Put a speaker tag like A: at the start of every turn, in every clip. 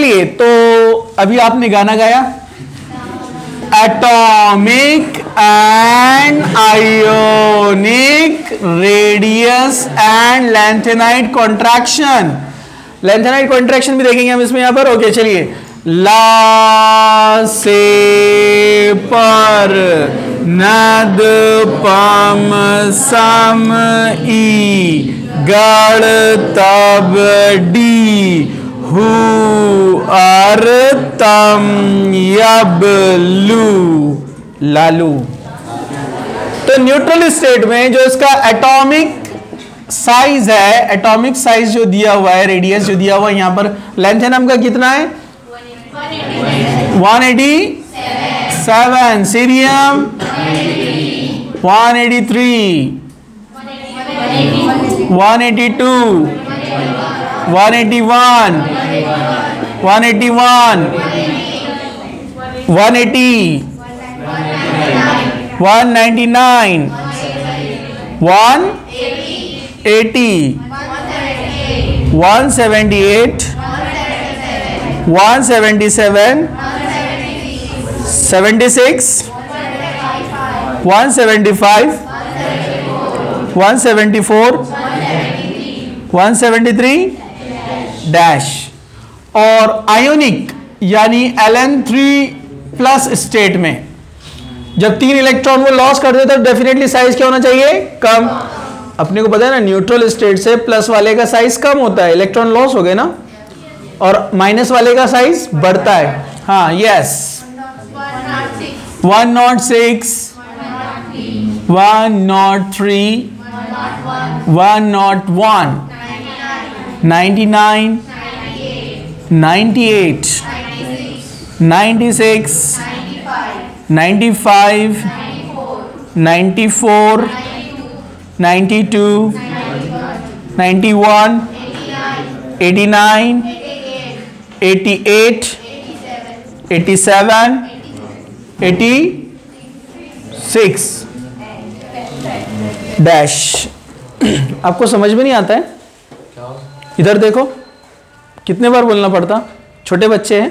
A: चलिए, तो अभी आपने गाना गाया atomic and ionic radius and lanthanide contraction. Lanthanide contraction भी देखेंगे हम इसमें यहां पर। ओके चलिए, ला से पर नद पम सम ई गण तब डी हु अर तम यब लू लालू। तो न्यूट्रल स्टेट में जो इसका एटॉमिक साइज है, एटॉमिक साइज जो दिया हुआ है, रेडियस जो दिया हुआ है यहां पर, लैंथेनम का कितना है 187, सीरियम 183, 182, 181, 181, 180, 199, 180, 178, 177, 76, 175, 174, 173 डैश। और आयोनिक यानी Ln3+ स्टेट में जब 3 इलेक्ट्रॉन वो लॉस कर देते तो डेफिनेटली साइज क्या होना चाहिए, कम। अपने को पता है ना, न्यूट्रल स्टेट से प्लस वाले का साइज कम होता है, इलेक्ट्रॉन लॉस हो गए ना, और माइनस वाले का साइज बढ़ता है। हाँ यस, 106, 103, 101, 99, 98, 96, 95, 94, 92, 91, 89, 88, 87, 86 डैश। आपको समझ में नहीं आता है? इधर देखो, कितने बार बोलना पड़ता, छोटे बच्चे हैं।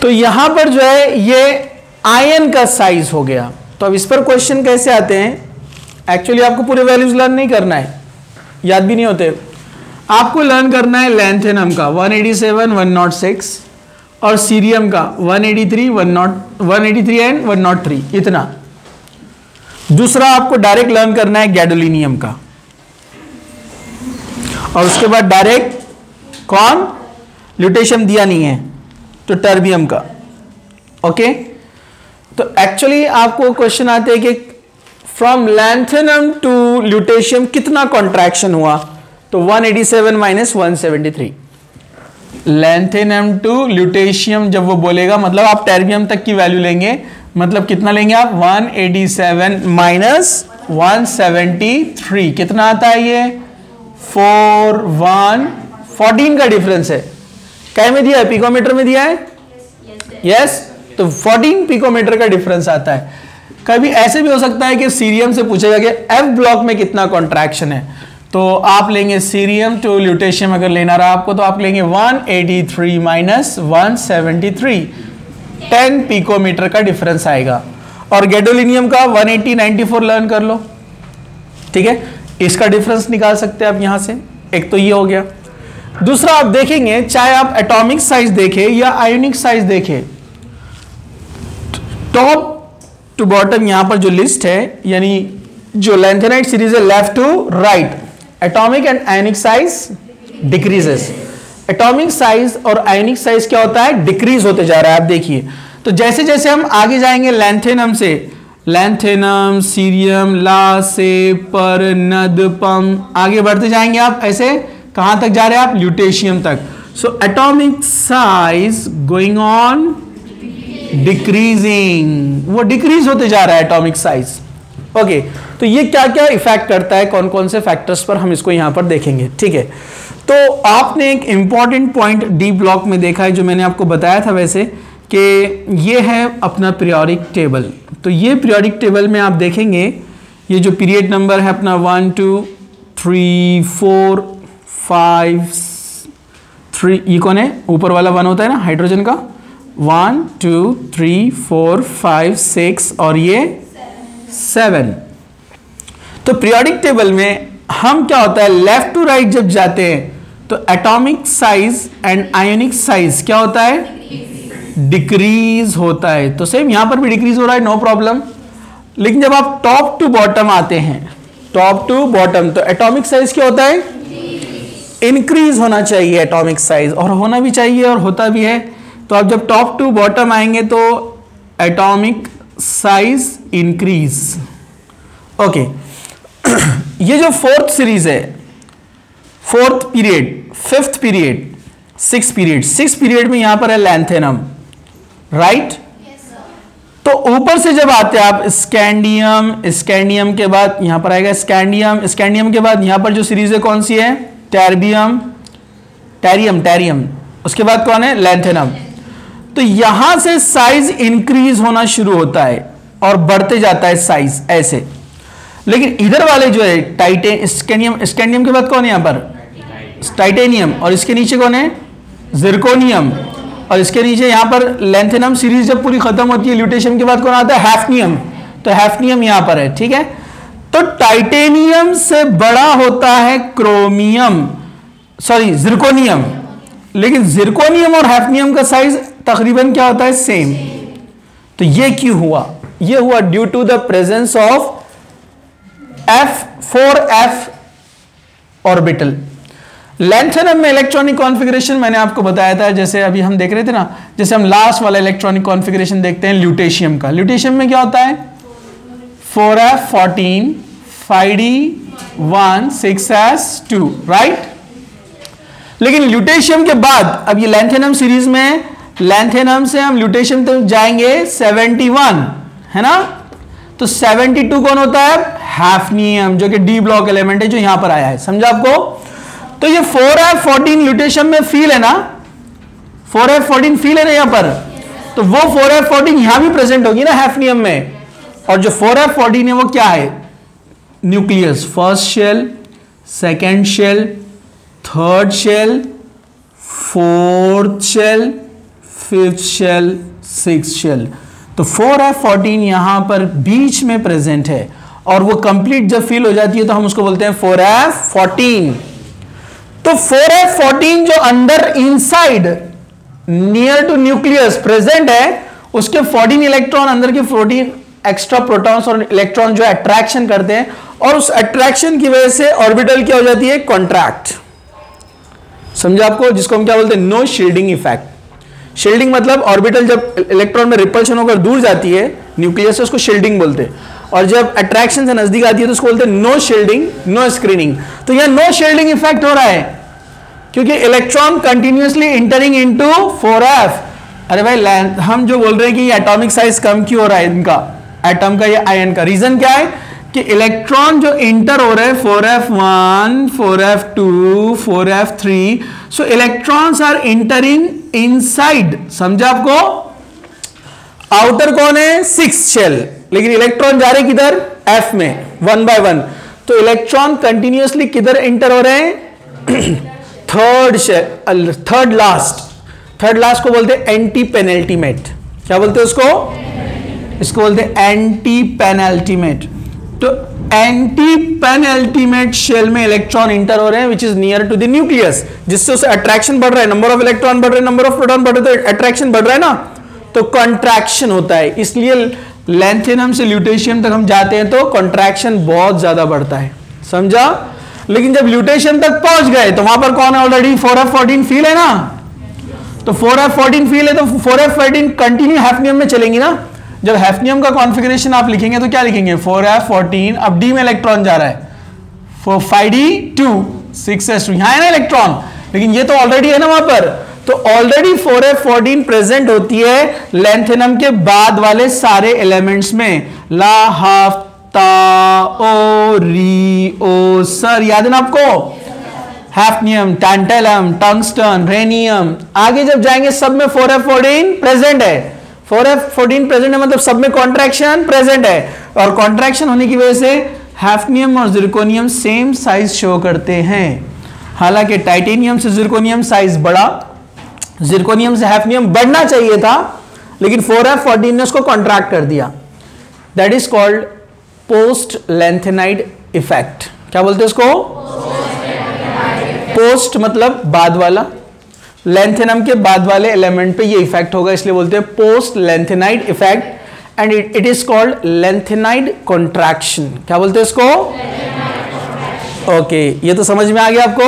A: तो यहां पर जो है ये आयन का साइज हो गया। तो अब इस पर क्वेश्चन कैसे आते हैं, एक्चुअली आपको पूरे वैल्यूज लर्न नहीं करना है, याद भी नहीं होते। आपको लर्न करना है लैंथेनम का 187, 106 और सीरियम का 183, 183 एंड 103, इतना। दूसरा आपको डायरेक्ट लर्न करना है गैडोलिनियम का, और उसके बाद डायरेक्ट कौन, ल्यूटेशियम दिया नहीं है तो टर्बियम का। ओके, तो एक्चुअली आपको क्वेश्चन आते हैं कि फ्रॉम लैंथेनम टू ल्यूटेशियम कितना कॉन्ट्रैक्शन हुआ, तो 187 माइनस 173। लैंथेनम टू ल्यूटेशियम जब वो बोलेगा मतलब आप टर्बियम तक की वैल्यू लेंगे, मतलब कितना लेंगे आप, 187 माइनस 173, कितना आता है ये 14 का डिफरेंस है। क्या में दिया है, पिकोमीटर में दिया है, यस, तो 14 पिकोमीटर का डिफरेंस आता है। कभी ऐसे भी हो सकता है कि सीरियम से पूछेगा कि एफ ब्लॉक में कितना कॉन्ट्रैक्शन है, तो आप लेंगे सीरियम टू ल्यूटेशियम अगर लेना रहा आपको, तो आप लेंगे 183 माइनस 173, 10 पिकोमीटर का डिफरेंस आएगा। और गैडोलिनियम का 180, 94 लर्न कर लो, ठीक है, इसका डिफरेंस निकाल सकते हैं आप यहां से। एक तो ये हो गया। दूसरा आप देखेंगे, चाहे आप एटॉमिक साइज देखें या आयोनिक साइज देखें, टॉप टू बॉटम यहां पर जो लिस्ट है, यानी जो लैंथेनाइट सीरीज है left to right, atomic and ionic size decreases. Atomic size और आयोनिक साइज क्या होता है, डिक्रीज होते जा रहा है। आप देखिए, तो जैसे जैसे हम आगे जाएंगे लैंथेनम से, लैंथेनम, सीरियम, ला से पर नद पम, आगे बढ़ते जाएंगे आप ऐसे, कहां तक जा रहे हैं आप, ल्यूटेशियम तक। So atomic size going on decreasing, वो डिक्रीज होते जा रहा है एटॉमिक साइज। ओके, तो ये क्या क्या इफेक्ट करता है, कौन कौन से फैक्टर्स पर, हम इसको यहां पर देखेंगे, ठीक है। तो आपने एक इंपॉर्टेंट पॉइंट डी ब्लॉक में देखा है, जो मैंने आपको बताया था वैसे, कि ये है अपना पीरियोडिक टेबल। तो ये पीरियोडिक टेबल में आप देखेंगे, ये जो पीरियड नंबर है अपना 1 2 3 4 5 3, ये कौन है, ऊपर वाला 1 होता है ना हाइड्रोजन का, 1 2 3 4 5 6 और ये 7। तो पीरियोडिक टेबल में हम क्या होता है, लेफ्ट टू राइट जब जाते हैं तो atomic size and ionic size क्या होता है, डिक्रीज होता है। तो सेम यहां पर भी डिक्रीज हो रहा है, नो प्रॉब्लम। लेकिन जब आप टॉप टू बॉटम आते हैं, टॉप टू बॉटम, तो एटॉमिक साइज क्या होता है, इंक्रीज होना चाहिए एटॉमिक साइज, और होना भी चाहिए और होता भी है। तो आप जब टॉप टू बॉटम आएंगे तो एटॉमिक साइज इंक्रीज। ओके, ये जो फोर्थ सीरीज है, fourth period, fifth period, six period, six period में यहां पर है लैंथेनम, राइट। तो ऊपर से जब आते हैं आप स्कैंडियम, स्कैंडियम के बाद यहां पर आएगा स्कैंडियम, स्कैंडियम के बाद यहां पर जो सीरीज है कौन सी है, टर्बियम, टेरियम, टेरियम, उसके बाद कौन है, लैंथेनम। तो यहां से साइज इंक्रीज होना शुरू होता है और बढ़ते जाता है साइज ऐसे। लेकिन इधर वाले जो है टाइटेन, स्कैंडियम, स्कैंडियम के बाद कौन है यहां पर, टाइटेनियम, और इसके नीचे कौन है, जिरकोनियम, और इसके नीचे यहां पर लैंथेनम सीरीज जब पूरी खत्म होती है, ल्यूटेशियम के बाद कौन आता है, हैफनियम। तो हैफनियम यहां पर है, ठीक है। तो टाइटेनियम से बड़ा होता है क्रोमियम, सॉरी जिरकोनियम, लेकिन जिरकोनियम और हैफनियम का साइज तकरीबन क्या होता है, सेम। तो ये क्यों हुआ, ये हुआ due to the presence of F4F orbital. Lanthanum में इलेक्ट्रॉनिक कॉन्फ़िगरेशन मैंने आपको बताया था, जैसे अभी हम देख रहे थे ना, जैसे हम लास्ट वाला इलेक्ट्रॉनिक कॉन्फ़िगरेशन देखते हैं ल्यूटेशियम का। ल्यूटेशियम में क्या होता है, 4F14 5D1 6S2, राइट। लेकिन ल्यूटेशियम के बाद अब ये लैंथेनम सीरीज में, लैंथेनम से हम ल्यूटेशियम तक जाएंगे 71, है ना। तो 72 कौन होता है, हैफनियम, जो कि डी ब्लॉक एलिमेंट है, जो यहां पर आया है, समझा आपको। तो ये 4F14 ल्यूटेशियम में फील है ना, 4F14 फील है ना यहां पर, तो वो 4F14 यहां भी प्रेजेंट होगी ना हैफनियम में। और जो 4F14 है वो क्या है, nucleus, first shell, second shell, third shell, fourth shell, fifth shell, sixth shell. तो 4F14 यहां पर बीच में प्रेजेंट है, और वो कंप्लीट जब फिल हो जाती है तो हम उसको बोलते हैं 4F14। तो 4F14 जो अंदर inside near to nucleus present है, उसके 14 इलेक्ट्रॉन, अंदर के 14 एक्स्ट्रा प्रोटॉन्स और इलेक्ट्रॉन जो अट्रैक्शन करते हैं, और उस अट्रैक्शन की वजह से ऑर्बिटल क्या हो जाती है, कॉन्ट्रैक्ट। समझा आपको, जिसको हम क्या बोलते हैं, नो शील्डिंग इफेक्ट। शील्डिंग मतलब ऑर्बिटल जब इलेक्ट्रॉन में रिपल्शन होकर दूर जाती है न्यूक्लियस से, उसको शील्डिंग बोलते हैं, और जब अट्रैक्शन से नजदीक आती है तो उसको बोलते हैं नो शील्डिंग, नो स्क्रीनिंग। तो यहां नो शील्डिंग इफेक्ट हो रहा है क्योंकि electron continuously entering into 4F। अरे भाई हम जो बोल रहे हैं कि ये एटॉमिक साइज कम क्यों हो रहा है इनका, एटम का या आयन का, रीजन क्या है कि इलेक्ट्रॉन जो इंटर हो रहे हैं 4F1 4F2 4F3, so electrons are entering inside, समझा आपको। आउटर कौन है, 6 शेल, लेकिन इलेक्ट्रॉन जा रहे किधर, F में, 1 by 1। तो इलेक्ट्रॉन कंटिन्यूअसली किधर इंटर हो रहे हैं, थर्ड शेल, थर्ड लास्ट को बोलते हैं एंटी पेनल्टीमेट। क्या बोलते हैं उसको, इसको बोलते हैं एंटी पेनल्टीमेट। तो एंटी पेनल्टीमेट शेल में इलेक्ट्रॉन इंटर हो रहे हैं which is near to the nucleus, जिससे उसे अट्रैक्शन बढ़ रहा है, नंबर ऑफ इलेक्ट्रॉन बढ़ रहे हैं, नंबर ऑफ प्रोटॉन बढ़ रहे हैं, तो अट्रैक्शन बढ़ रहा है ना, तो कॉन्ट्रैक्शन होता है। इसलिए लैंथेनम से ल्यूटेशियम तक हम जाते हैं तो कॉन्ट्रैक्शन बहुत ज्यादा बढ़ता है, समझा। लेकिन जब ल्यूटेशियम तक पहुंच गए तो वहां पर कौन है, ऑलरेडी 4F14 फील है ना। तो 4F14 फील है तो 4F14 कंटिन्यू हैफनियम में चलेंगी ना। जब हैफनियम का कॉन्फ़िगरेशन आप लिखेंगे तो क्या लिखेंगे, 4F14, अब डी में इलेक्ट्रॉन जा रहा है, 5D2 6S2, यहां है ना इलेक्ट्रॉन, लेकिन ये तो ऑलरेडी है ना वहां पर। तो ऑलरेडी 4F14 प्रेजेंट होती है लैंथेनम के बाद वाले सारे एलिमेंट्स में, ला, हाफ, ता, ओ, री, ओ, सर, याद है ना आपको, हैफनियम, टैंटलम, टंगस्टन, रेनियम। आगे जब जाएंगे सब में 4F14 प्रेजेंट है, 4F14 प्रेजेंट है मतलब सब में कॉन्ट्रैक्शन प्रेजेंट है, और कॉन्ट्रैक्शन होने की वजह से हैफनियम और जिरकोनियम सेम साइज शो करते हैं। हालांकि टाइटेनियम से जिरकोनियम साइज बढ़ा, जिरकोनियम से हैफनियम बढ़ना चाहिए था, लेकिन 4f14 ने उसको कॉन्ट्रैक्ट कर दिया। That is called post lanthanide effect. क्या बोलते हैं इसको? पोस्ट मतलब बाद वाला, लेंथेनम के बाद वाले एलिमेंट पे ये इफेक्ट होगा, इसलिए बोलते हैं post lanthanide effect and it is called lanthanide contraction. क्या बोलते हैं इसको? ओके, ये तो समझ में आ गया आपको।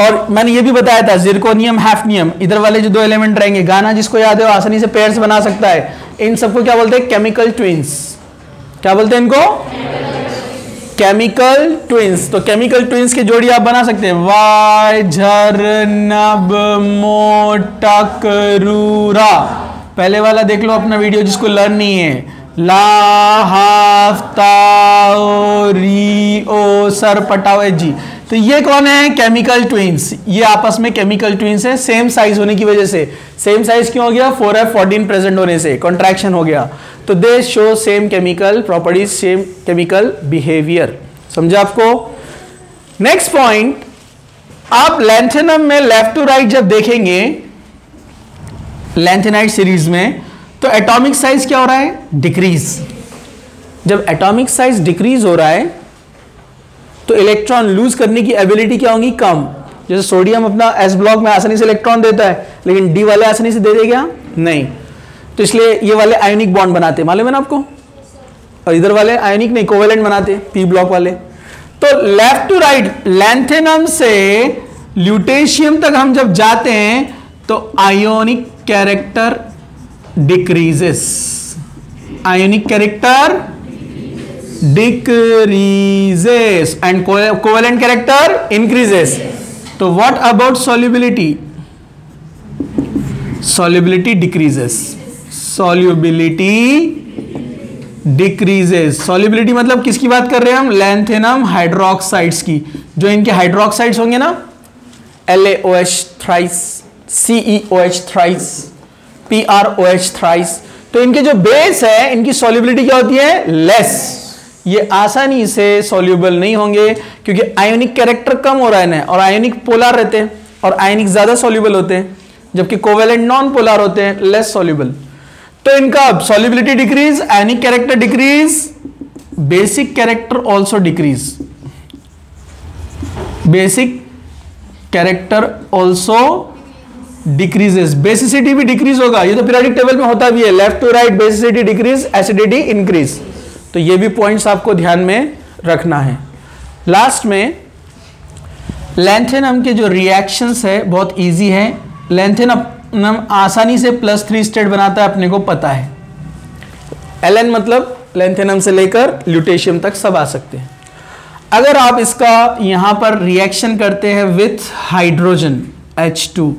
A: और मैंने ये भी बताया था जिरकोनियम हैफनियम, इधर वाले जो दो एलिमेंट रहेंगे, गाना जिसको याद है वो आसानी से पेयर्स बना सकता है। इन सबको क्या बोलते हैं? Chemical twins. क्या बोलते हैं इनको? Chemical twins. तो केमिकल ट्विंस की जोड़ी आप बना सकते हैं, वाई झर नब मोटक रूरा। पहले वाला देख लो अपना वीडियो जिसको लर्न नहीं है, ला हाफ्ता री ओ सर पटाओ जी। तो ये कौन है? Chemical twins. ये आपस में केमिकल ट्विंस है, सेम साइज होने की वजह से। सेम साइज क्यों हो गया? 4f14 प्रेजेंट होने से कॉन्ट्रैक्शन हो गया। तो दे show same chemical properties, same chemical behaviour. समझा आपको? नेक्स्ट पॉइंट, आप लैंथेनम में लेफ्ट टू राइट जब देखेंगे लैंथेनाइड सीरीज में, तो एटॉमिक साइज क्या हो रहा है? डिक्रीज। जब एटॉमिक साइज डिक्रीज हो रहा है तो इलेक्ट्रॉन लूज करने की एबिलिटी क्या होगी? कम। जैसे सोडियम अपना एस ब्लॉक में आसानी से इलेक्ट्रॉन देता है, लेकिन डी वाले आसानी से दे देगा नहीं, तो इसलिए ये वाले आयोनिक बॉन्ड बनाते हैं, मालूम है ना आपको। और इधर वाले आयोनिक नहीं, कोवेलेंट बनाते पी ब्लॉक वाले। तो लेफ्ट टू राइट लैंथेनम से ल्यूटेशियम तक हम जब जाते हैं तो ionic character decreases, ionic character decreases and covalent character increases. तो what about solubility? Solubility decreases, solubility decreases. Solubility मतलब किसकी बात कर रहे हैं हम? लैंथेनम हाइड्रोक्साइड्स की। जो इनके हाइड्रोक्साइड्स होंगे ना, LaOH thrice, CeOH thrice, PrOH thrice, तो इनके जो बेस है इनकी सॉल्युबिलिटी क्या होती है? लेस। ये आसानी से सॉल्युबल नहीं होंगे क्योंकि आयोनिक कैरेक्टर कम हो रहा है ना, और आयोनिक पोलर रहते हैं और आयोनिक ज्यादा सॉल्युबल होते हैं, जबकि कोवेलेंट नॉन पोलर होते हैं, लेस सॉल्युबल। तो इनका solubility decrease, ionic character decrease, basic character also decrease, basic character also decreases. Basicity भी डिक्रीज होगा, ये तो पीरियोडिक टेबल में होता भी है, left to right basicity decrease, acidity increase. तो ये भी पॉइंट्स आपको ध्यान में रखना है। लास्ट में लैंथेनम के जो रिएक्शंस है बहुत इजी है। लैंथेनम आसानी से +3 स्टेट बनाता है, अपने को पता है। Ln मतलब लैंथेनम से लेकर ल्यूटेशियम तक सब आ सकते हैं। अगर आप इसका यहां पर रिएक्शन करते हैं with hydrogen H2,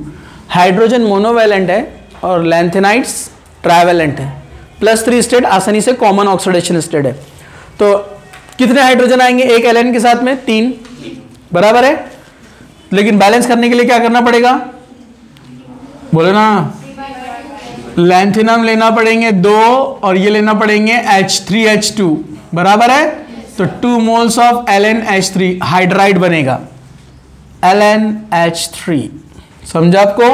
A: hydrogen monovalent है और लैंथेनाइड्स ट्राइवैलेंट है, +3 स्टेट आसानी से कॉमन ऑक्सीडेशन स्टेट है। तो कितने हाइड्रोजन आएंगे एक Ln के साथ में? 3, बराबर है। लेकिन बैलेंस करने के लिए क्या करना पड़ेगा? बोले ना, लैंथेनम लेना पड़ेंगे 2 और ये लेना पड़ेंगे H3H2, बराबर है। तो 2 मोल्स ऑफ LnH3 हाइड्राइड बनेगा, LnH3। समझा आपको?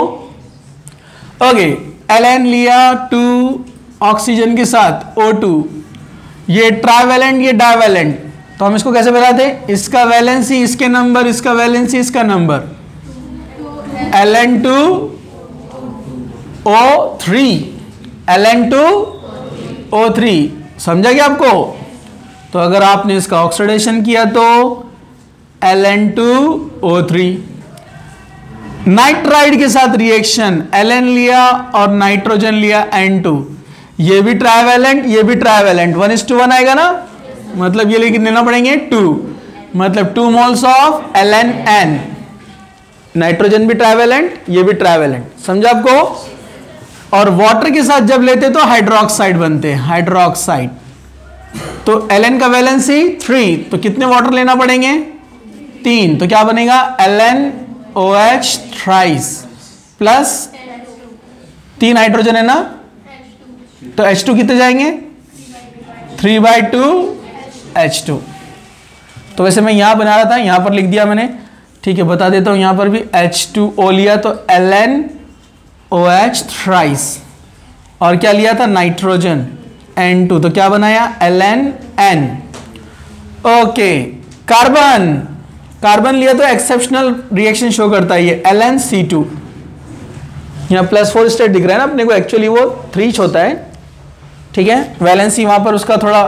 A: ओके, Ln लिया 2 ऑक्सीजन के साथ O2, ये ट्राइवैलेंट ये डाइवैलेंट, तो हम इसको कैसे बनाते हैं? इसका वैलेंसी इसके नंबर, इसका वैलेंसी इसका नंबर, Ln2O3, Ln2O3। समझा क्या आपको? तो अगर आपने इसका ऑक्सीडेशन किया तो Ln2O3। नाइट्राइड के साथ रिएक्शन, Ln लिया और नाइट्रोजन लिया N2, ये भी ट्राइवैलेंट ये भी ट्राइवैलेंट, 1:1 आएगा ना, मतलब ये लेकिन लेना पड़ेंगे 2, मतलब 2 मोल्स ऑफ LnN। नाइट्रोजन भी ट्राइवैलेंट ये भी ट्राइवैलेंट। समझा आपको? और वाटर के साथ जब लेते तो हाइड्रोक्साइड बनते हैं, हाइड्रोक्साइड। तो Ln का वैलेंसी 3, तो कितने वाटर लेना पड़ेंगे? 3, तो क्या बनेगा? LnOH थ्राइस प्लस 3 हाइड्रोजन है ना, तो H2 कितने जाएंगे? 3/2 H2। तो वैसे मैं यहां बना रहा था, यहां पर लिख दिया मैंने ठीक है, बता देता हूं यहां पर भी H2O लिया तो LnOH थ्राइस, और क्या लिया था नाइट्रोजन N2 तो क्या बनाया LnN। ओके, कार्बन लिया तो एक्सेप्शनल रिएक्शन शो करता है ये LnC2, यहाँ +4 स्टेट दिख रहा है ना अपने को, एक्चुअली वो 3 होता है, ठीक है। वैलेंसी वहां पर उसका थोड़ा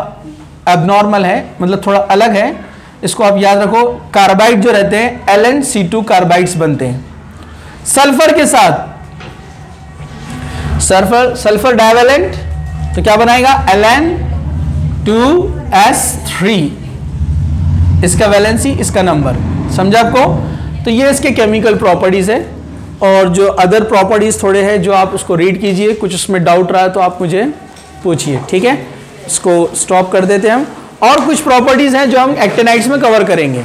A: एबनॉर्मल है, मतलब थोड़ा अलग है, इसको आप याद रखो। कार्बाइड जो रहते हैं LnC2 कार्बाइड्स बनते हैं। सल्फर के साथ सल्फर डाइवेलेंट तो क्या बनाएगा Ln2S3, इसका वैलेंसी इसका नंबर, समझा आपको। तो ये इसके केमिकल प्रॉपर्टीज है, और जो अदर प्रॉपर्टीज थोड़े हैं जो आप उसको रीड कीजिए, कुछ उसमें डाउट रहा तो आप मुझे पूछिए, ठीक है। इसको स्टॉप कर देते हैं हम, और कुछ प्रॉपर्टीज हैं जो हम एक्टिनाइड्स में कवर करेंगे।